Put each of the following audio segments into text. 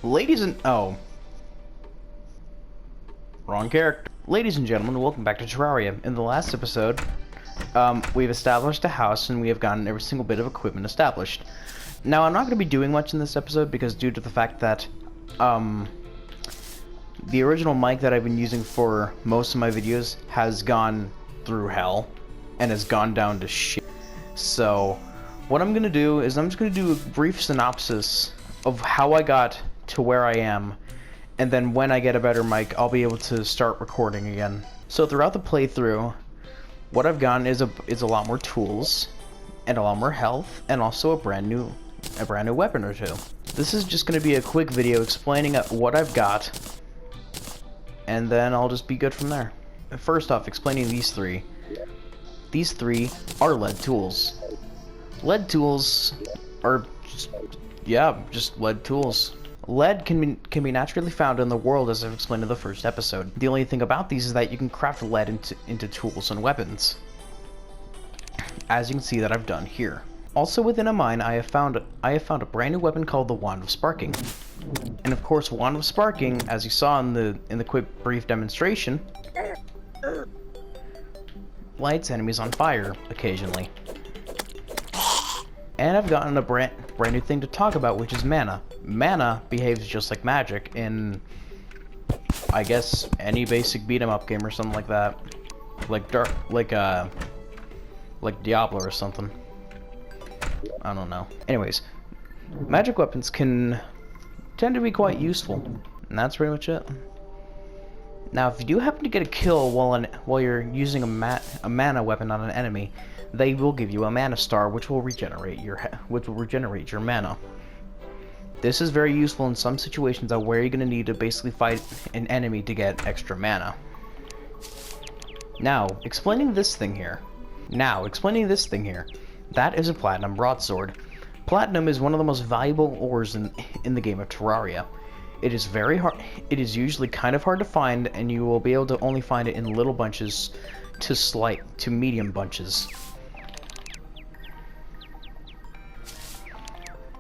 Wrong character. Ladies and gentlemen, welcome back to Terraria. In the last episode, we've established a house and we have gotten every single bit of equipment established. Now, I'm not going to be doing much in this episode because due to the fact that, the original mic that I've been using for most of my videos has gone through hell and has gone down to shit. So, what I'm going to do is I'm just going to do a brief synopsis of how I got to where I am, and then when I get a better mic, I'll be able to start recording again. So throughout the playthrough, what I've gotten is a lot more tools, and a lot more health, and also a brand new weapon or two. This is just going to be a quick video explaining what I've got, and then I'll just be good from there. First off, explaining these three. These three are lead tools. Lead tools are just lead tools. Lead can be naturally found in the world, as I've explained in the first episode. The only thing about these is that you can craft lead into tools and weapons, as you can see that I've done here. Also within a mine, I have found a brand new weapon called the Wand of Sparking. And of course, Wand of Sparking, as you saw in the quick brief demonstration, lights enemies on fire occasionally. And I've gotten a brand new thing to talk about, which is mana. Mana behaves just like magic in, I guess, any basic beat 'em up game or something like that, like Diablo or something. I don't know. Anyways, magic weapons can tend to be quite useful, and that's pretty much it. Now, if you do happen to get a kill while you're using a mana weapon on an enemy, they will give you a mana star, which will regenerate your mana. This is very useful in some situations where you're going to need to basically fight an enemy to get extra mana. Now, explaining this thing here. That is a platinum broadsword. Platinum is one of the most valuable ores in the game of Terraria. It is very hard. It is usually kind of hard to find, and you will be able to only find it in little bunches to medium bunches.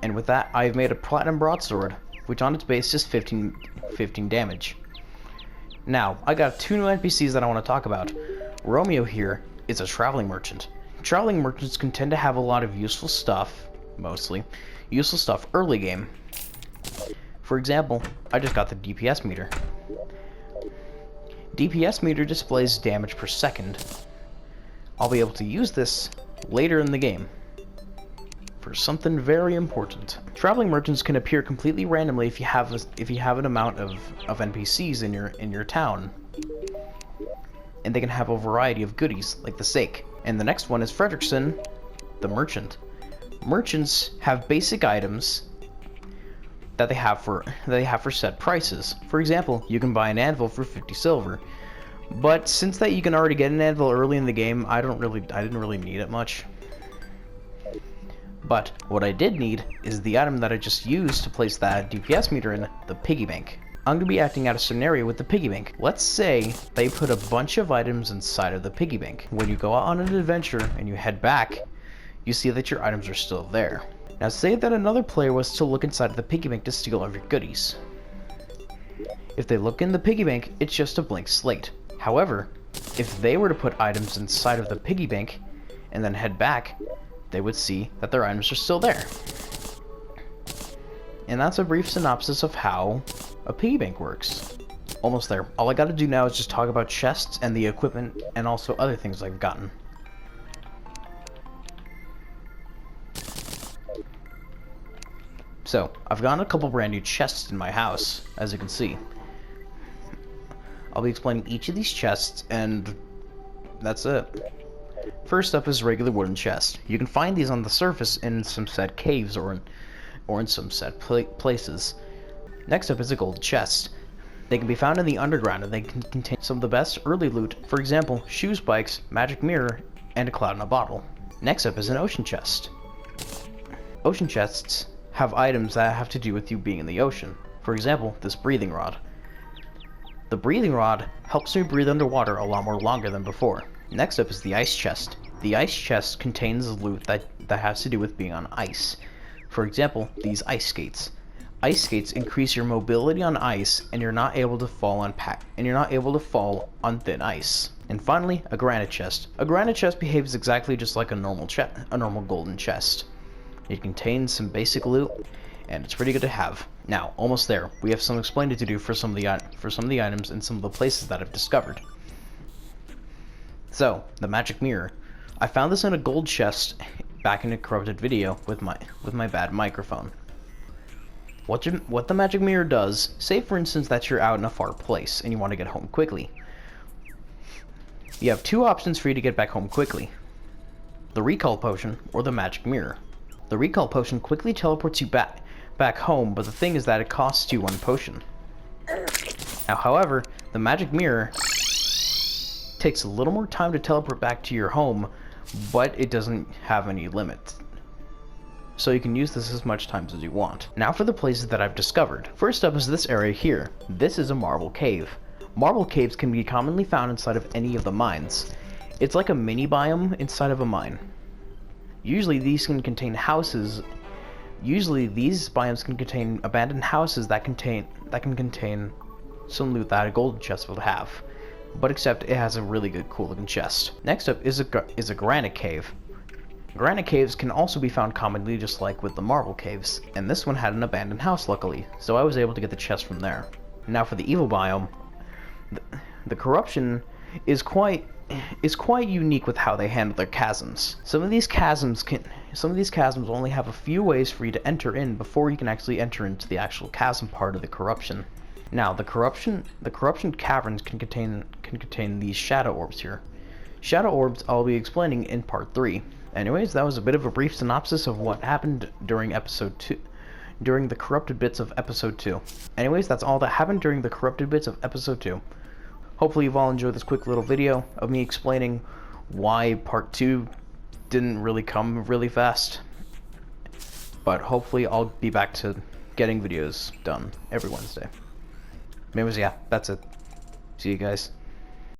And with that, I've made a platinum broadsword, which on its base is 15 damage. Now, I got two new NPCs that I want to talk about. Romeo here is a traveling merchant. Traveling merchants can tend to have a lot of useful stuff, mostly useful stuff early game. For example, I just got the DPS meter. DPS meter displays damage per second. I'll be able to use this later in the game for something very important. Traveling merchants can appear completely randomly if you have an amount of NPCs in your town, and they can have a variety of goodies like the sake. And the next one is Fredrickson, the merchant. Merchants have basic items that they have for set prices. For example, you can buy an anvil for 50 silver. But since that you can already get an anvil early in the game, I didn't really need it much. But what I did need is the item that I just used to place that DPS meter in, the piggy bank. I'm going to be acting out a scenario with the piggy bank. Let's say they put a bunch of items inside of the piggy bank. When you go out on an adventure and you head back, you see that your items are still there. Now say that another player was to look inside of the piggy bank to steal all of your goodies. If they look in the piggy bank, it's just a blank slate. However, if they were to put items inside of the piggy bank and then head back, they would see that their items are still there. And that's a brief synopsis of how a piggy bank works. Almost there. All I gotta do now is just talk about chests and the equipment and also other things I've gotten. So, I've gotten a couple brand new chests in my house, as you can see. I'll be explaining each of these chests, and that's it. First up is regular wooden chest. You can find these on the surface in some set caves or in some set places. Next up is a gold chest. They can be found in the underground, and they can contain some of the best early loot. For example, shoe spikes, magic mirror, and a cloud in a bottle. Next up is an ocean chest. Ocean chests have items that have to do with you being in the ocean. For example, this breathing rod. The breathing rod helps me breathe underwater a lot more longer than before. Next up is the ice chest. The ice chest contains loot that has to do with being on ice. For example, these ice skates. Ice skates increase your mobility on ice, and you're not able to fall on thin ice. And finally, a granite chest. A granite chest behaves exactly just like a normal golden chest. It contains some basic loot, and it's pretty good to have. Now, almost there. We have some explaining to do for some of the items and some of the places that I've discovered. So, the magic mirror. I found this in a gold chest back in a corrupted video with my bad microphone. What the magic mirror does, say for instance that you're out in a far place and you want to get home quickly. You have two options for you to get back home quickly. The recall potion or the magic mirror. The recall potion quickly teleports you back home, but the thing is that it costs you one potion. Now, however, the magic mirror takes a little more time to teleport back to your home, but it doesn't have any limits. So you can use this as much times as you want. Now for the places that I've discovered. First up is this area here. This is a marble cave. Marble caves can be commonly found inside of any of the mines. It's like a mini biome inside of a mine. Usually these can contain houses. Usually these biomes can contain abandoned houses that can contain some loot that a golden chest would have. But except it has a really good cool looking chest. Next up is a granite cave. Granite caves can also be found commonly just like with the marble caves, and this one had an abandoned house luckily, so I was able to get the chest from there. Now for the evil biome, the corruption is quite unique with how they handle their chasms. Some of these chasms only have a few ways for you to enter in before you can actually enter into the actual chasm part of the corruption. Now the corruption caverns can contain these shadow orbs here. Shadow orbs I'll be explaining in part 3. Anyways, that was a bit of a brief synopsis of what happened during the corrupted bits of episode 2. Anyways, that's all that happened during the corrupted bits of episode 2. Hopefully you've all enjoyed this quick little video of me explaining why part 2 didn't really come really fast. But hopefully I'll be back to getting videos done every Wednesday. Anyways, yeah, that's it. See you guys.